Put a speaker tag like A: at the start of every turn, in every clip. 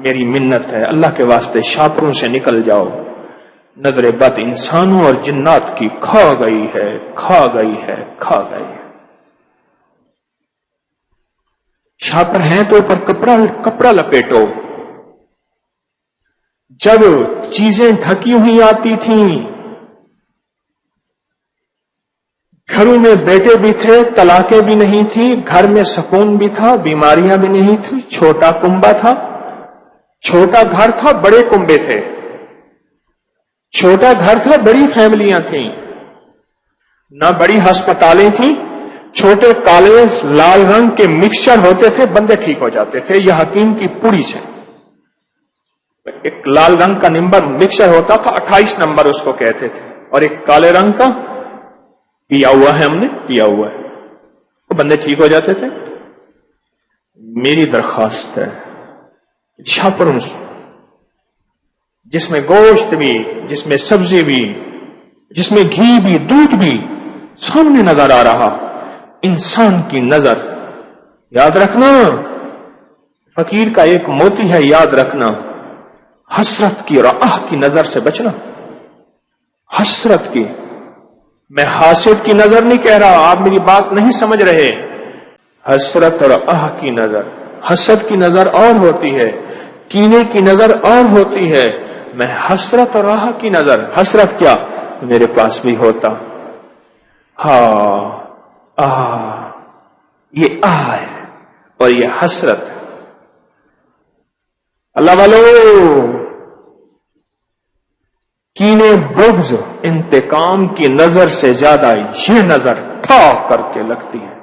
A: میری منت ہے، اللہ کے واسطے شاپروں سے نکل جاؤ، نظر بد انسانوں اور جنات کی کھا گئی ہے، کھا گئی ہے، کھا گئی ہے۔ شاپر ہیں تو اوپر کپڑا لپیٹو۔ جب چیزیں ڈھکی ہوئی آتی تھیں، گھروں میں بیٹے بھی تھے، طلاقیں بھی نہیں تھی، گھر میں سکون بھی تھا، بیماریاں بھی نہیں تھی، چھوٹا کنبا تھا، چھوٹا گھر تھا، بڑے کنبے تھے، چھوٹا گھر تھا، بڑی فیملیاں تھیں، نہ بڑی ہسپتالیں تھیں، چھوٹے کالے لال رنگ کے مکسچر ہوتے تھے، بندے ٹھیک ہو جاتے تھے، یہ حکیم کی پوڑی سے ایک لال رنگ کا نمبر مکسچر ہوتا تھا، 28 نمبر اس کو کہتے تھے، اور ایک کالے رنگ کا پیا ہوا ہے، ہم نے پیا ہوا ہے، وہ بندے ٹھیک ہو جاتے تھے۔ میری درخواست ہے شاپرنس، جس میں گوشت بھی، جس میں سبزی بھی، جس میں گھی بھی، دودھ بھی سامنے نظر آ رہا، انسان کی نظر، یاد رکھنا فقیر کا ایک موتی ہے، یاد رکھنا، حسرت کی اور آہ کی نظر سے بچنا، حسرت کی، میں حاسد کی نظر نہیں کہہ رہا، آپ میری بات نہیں سمجھ رہے، حسرت اور آہ کی نظر، حسد کی نظر اور ہوتی ہے، کینے کی نظر اور ہوتی ہے، میں حسرت اور آہ کی نظر، حسرت کیا میرے پاس بھی ہوتا، ہاں یہ آہ ہے اور یہ حسرت ہے۔ اللہ والو، کینے، بغض، انتقام کی نظر سے زیادہ یہ نظر ٹھا کر کے لگتی ہے۔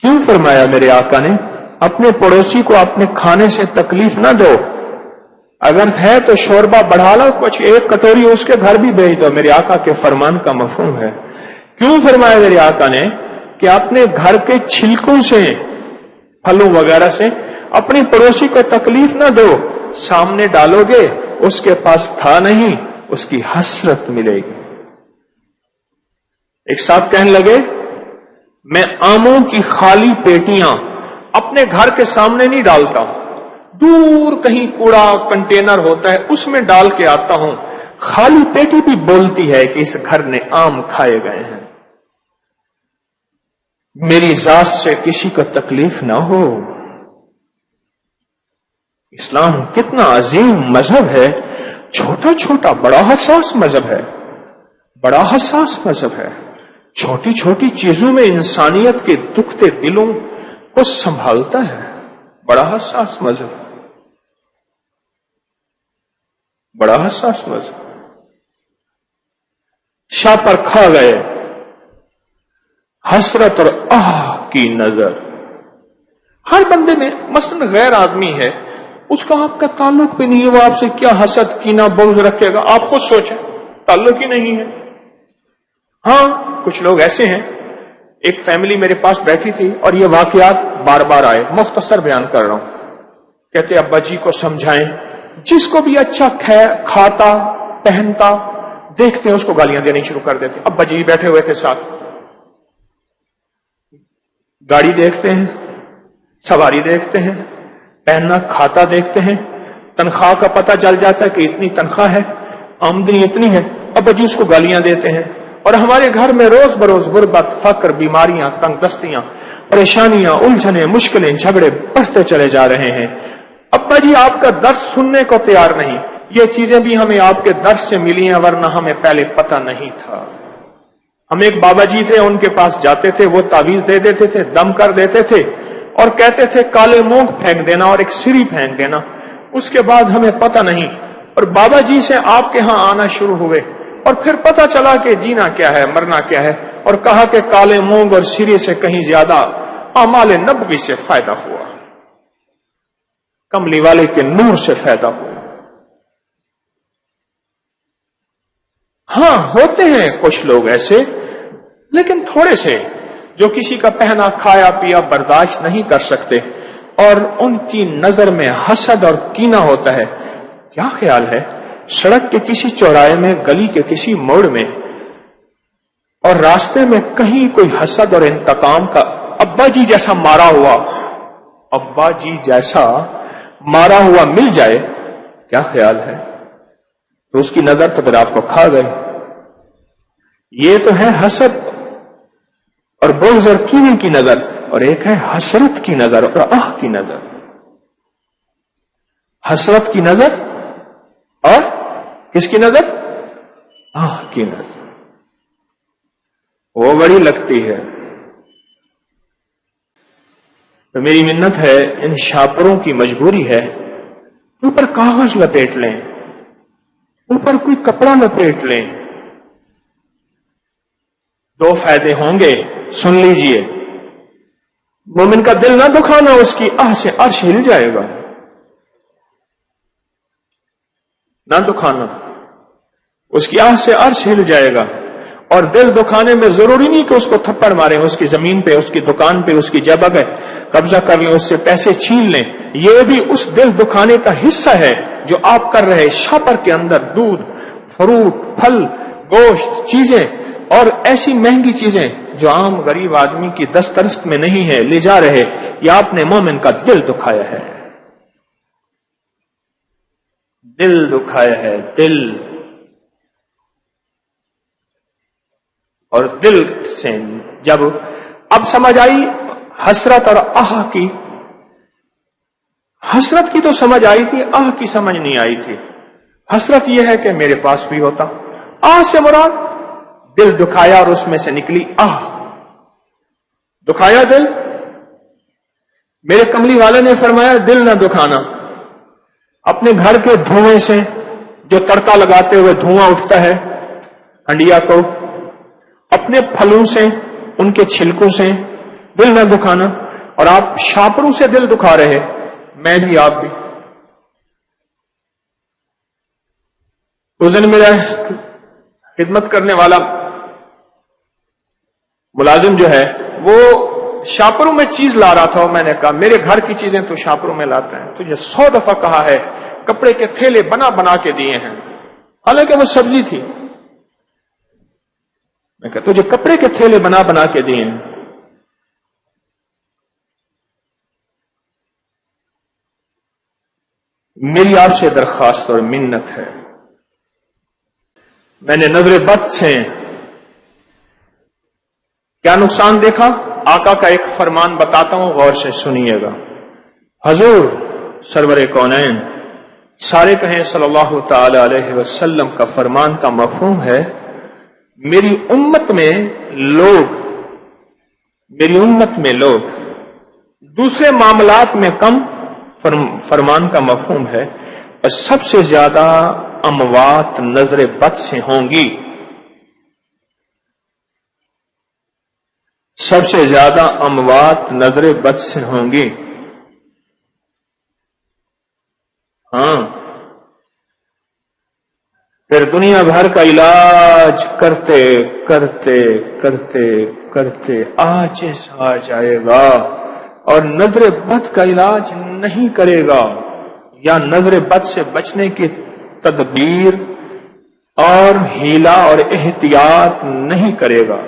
A: کیوں فرمایا میرے آقا نے اپنے پڑوسی کو اپنے کھانے سے تکلیف نہ دو، اگر ہے تو شوربہ بڑھا لو، کچھ ایک کٹوری اس کے گھر بھی بھیج دو، میرے آقا کے فرمان کا مفہوم ہے۔ کیوں فرمایا میرے آقا نے کہ اپنے گھر کے چھلکوں سے، پھلوں وغیرہ سے اپنی پڑوسی کو تکلیف نہ دو، سامنے ڈالو گے اس کے پاس تھا نہیں، اس کی حسرت ملے گی۔ ایک صاحب کہنے لگے میں آموں کی خالی پیٹیاں اپنے گھر کے سامنے نہیں ڈالتا ہوں، دور کہیں کوڑا کنٹینر ہوتا ہے اس میں ڈال کے آتا ہوں، خالی پیٹی بھی بولتی ہے کہ اس گھر نے آم کھائے گئے ہیں، میری ذات سے کسی کو تکلیف نہ ہو۔ اسلام کتنا عظیم مذہب ہے، چھوٹا چھوٹا بڑا حساس مذہب ہے، بڑا حساس مذہب ہے، چھوٹی چھوٹی چیزوں میں انسانیت کے دکھتے دلوں کو سنبھالتا ہے، بڑا حساس مذہب، بڑا حساس مذہب۔ شاہ پر کھا گئے، حسرت اور آہ کی نظر۔ ہر بندے میں مثلا غیر آدمی ہے، اس کا آپ کا تعلق بھی نہیں ہے، وہ آپ سے کیا حسد کینہ بغض رکھے گا، آپ خود سوچیں، تعلق ہی نہیں ہے۔ ہاں کچھ لوگ ایسے ہیں، ایک فیملی میرے پاس بیٹھی تھی اور یہ واقعات بار بار آئے، مختصر بیان کر رہا ہوں۔ کہتے ابا جی کو سمجھائیں، جس کو بھی اچھا کھاتا پہنتا دیکھتے ہیں اس کو گالیاں دینی شروع کر دیتے۔ ابا جی بیٹھے ہوئے تھے ساتھ، گاڑی دیکھتے ہیں، سواری دیکھتے ہیں، پہننا کھاتا دیکھتے ہیں، تنخواہ کا پتہ چل جاتا ہے کہ اتنی تنخواہ ہے، آمدنی اتنی ہے، ابا جی اس کو گالیاں دیتے ہیں۔ اور ہمارے گھر میں روز بروز غربت، فقر، بیماریاں، تنگ دستیاں، پریشانیاں، الجھنیں، مشکلیں، جھگڑے بڑھتے چلے جا رہے ہیں۔ ابا جی آپ کا درس سننے کو تیار نہیں، یہ چیزیں بھی ہمیں آپ کے درس سے ملی ہیں ورنہ ہمیں پہلے پتہ نہیں تھا۔ ہم ایک بابا جی تھے، ان کے پاس جاتے تھے، وہ تعویذ دے دیتے تھے، دم کر دیتے تھے اور کہتے تھے کالے مونگ پھینک دینا اور ایک سری پھینک دینا، اس کے بعد ہمیں پتہ نہیں۔ اور بابا جی سے آپ کے ہاں آنا شروع ہوئے اور پھر پتہ چلا کہ جینا کیا ہے، مرنا کیا ہے، اور کہا کہ کالے مونگ اور سری سے کہیں زیادہ اعمال نبوی سے فائدہ ہوا، کملی والے کے نور سے فائدہ ہوا۔ ہاں ہوتے ہیں کچھ لوگ ایسے، لیکن تھوڑے سے جو کسی کا پہنا کھایا پیا برداشت نہیں کر سکتے اور ان کی نظر میں حسد اور کینہ ہوتا ہے۔ کیا خیال ہے سڑک کے کسی چوراہے میں، گلی کے کسی موڑ میں اور راستے میں کہیں کوئی حسد اور انتقام کا ابا جی جیسا مارا ہوا، ابا جی جیسا مارا ہوا مل جائے، کیا خیال ہے؟ تو اس کی نظر تو پھر آپ کو کھا گئی۔ یہ تو ہے حسد اور بغض اور کینے کی نظر، اور ایک ہے حسرت کی نظر اور آہ کی نظر۔ حسرت کی نظر اور کس کی نظر؟ آہ کی نظر۔ وہ بڑی لگتی ہے۔ تو میری منت ہے، ان شاپروں کی مجبوری ہے، اوپر کاغذ لپیٹ لیں، اوپر کوئی کپڑا لپیٹ لیں، دو فائدے ہوں گے، سن لیجئے۔ مومن کا دل نہ دکھانا، اس کی آہ سے عرش ہل جائے گا۔ نہ دکھانا، اس کی آہ سے عرش ہل جائے گا۔ اور دل دکھانے میں ضروری نہیں کہ اس کو تھپڑ ماریں، اس کی زمین پہ، اس کی دکان پہ، اس کی جگہ پہ قبضہ کر لیں، اس سے پیسے چھین لیں۔ یہ بھی اس دل دکھانے کا حصہ ہے جو آپ کر رہے۔ شاپر کے اندر دودھ، فروٹ، پھل، گوشت، چیزیں اور ایسی مہنگی چیزیں جو عام غریب آدمی کی دسترست میں نہیں ہے لے جا رہے، یہ آپ نے مومن کا دل دکھایا ہے۔ دل دکھایا ہے، دل۔ اور دل سے جب اب سمجھ آئی حسرت اور آہ کی، حسرت کی تو سمجھ آئی تھی، آہ کی سمجھ نہیں آئی تھی۔ حسرت یہ ہے کہ میرے پاس بھی ہوتا، آہ سے مراد دل دکھایا اور اس میں سے نکلی آہ۔ دکھایا دل، میرے کملی والے نے فرمایا دل نہ دکھانا۔ اپنے گھر کے دھوئیں سے جو تڑکا لگاتے ہوئے دھواں اٹھتا ہے ہنڈیا کو، اپنے پھلوں سے، ان کے چھلکوں سے دل نہ دکھانا۔ اور آپ شاپروں سے دل دکھا رہے، میں بھی، آپ بھی۔ اس دن میرا خدمت کرنے والا ملازم جو ہے وہ شاپروں میں چیز لا رہا تھا، اور میں نے کہا میرے گھر کی چیزیں تو شاپروں میں لاتا ہے، تجھے 100 دفعہ کہا ہے کپڑے کے تھیلے بنا بنا کے دیے ہیں، حالانکہ وہ سبزی تھی۔ میں کہا تجھے کپڑے کے تھیلے بنا بنا کے دیے ہیں۔ میری آپ سے درخواست اور منت ہے، میں نے نظر بد سے کیا نقصان دیکھا؟ آقا کا ایک فرمان بتاتا ہوں، غور سے سنیے گا۔ حضور سرور کونین سارے کہیں صلی اللہ تعالی علیہ وسلم کا فرمان کا مفہوم ہے، میری امت میں لوگ دوسرے معاملات میں کم، فرمان کا مفہوم ہے، اور سب سے زیادہ اموات نظر بد سے ہوں گی۔ سب سے زیادہ اموات نظر بد سے ہوں گی۔ ہاں، پھر دنیا بھر کا علاج کرتے کرتے کرتے کرتے عاجز آ جائے گا، اور نظر بد کا علاج نہیں کرے گا، یا نظر بد سے بچنے کی تدبیر اور ہیلا اور احتیاط نہیں کرے گا۔